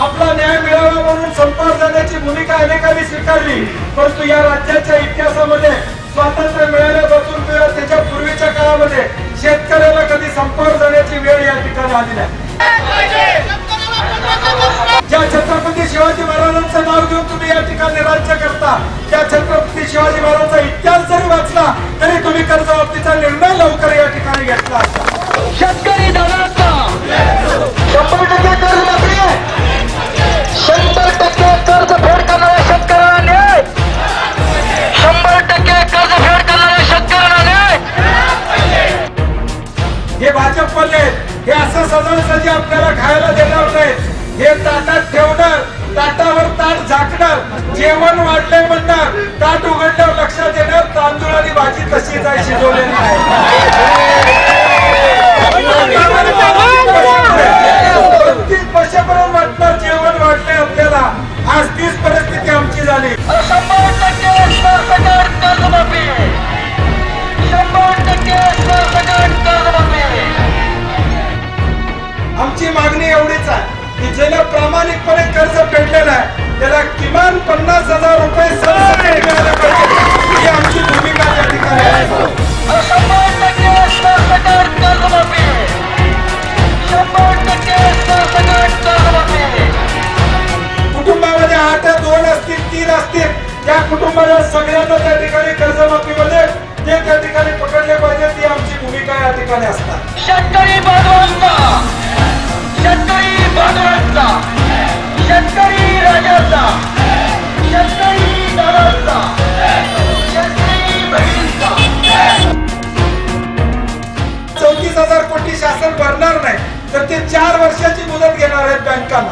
आपला न्याय मिळावा म्हणून संपावर जाण्याची भूमिका अनेकांनी स्वीकारली, परंतु या राज्याच्या इतिहासामध्ये स्वातंत्र्य मिळाल्यापासून किंवा त्याच्या पूर्वीच्या काळामध्ये शेतकऱ्याला कधी संपावर जाण्याची वेळ या ठिकाणी आली नाही। ज्या छत्रपती शिवाजी महाराजांचं नाव घेऊन तुम्ही या ठिकाणी राज्य करता, त्या छत्रपती शिवाजी महाराजांचा इतिहास जरी वाचला तरी तुम्ही कर्जमाफीचा निर्णय लवकर या ठिकाणी घेतला असता। शेतकरी दादांचा 100% कर्जमाफी, 100% कर्जफेड करणाऱ्या शेतकऱ्यांना न्याय, 100% कर्जफेड करणाऱ्या शेतकऱ्यांना न्याय। हे भाजपवाले हे असं सहजासहजी आपल्याला खायला देणार नाहीत। हे ताटात ठेवणार, ताटावर ताट झाकणार, जेवण वाढले म्हणणार, ताट उघडल्यावर लक्षात येणार तांदूळ आणि भाजी तशीच आहे, शिजवलेली नाही। 35 वर्षापर्यंत वाटणार जेवण वाढले आपल्याला, आज 30 परिस्थिती आमची झाली। 100% कर्जमाफी, 100% कर्जमाफी। आमची मागणी एवढीच आहे की ज्याला प्रामाणिकपणे कर्ज फेडलेलं आहे त्याला किमान 50,000 रुपये सरसकट मिळाले पाहिजे, ही आमची भूमिका या ठिकाणी आहे। 100% कर्जमाफी, 100% कर्जमाफी। कुटुंबामध्ये 8, 2 असतील, 3 असतील, त्या कुटुंबाला सगळ्यांना त्या ठिकाणी कर्जमाफीमध्ये जे त्या ठिकाणी पकडले पाहिजे ती आमची भूमिका या ठिकाणी असतात। शेतकरी बांधवांचा, शेतकरी बांधवांचा, शेतकरी राजाचा, शेतकरी दादांचा, शेतकरी बहिणींचा। 34,000 कोटी शासन भरणार नाही तर ते 4 वर्षाची मुदत घेणार आहेत बँकांना।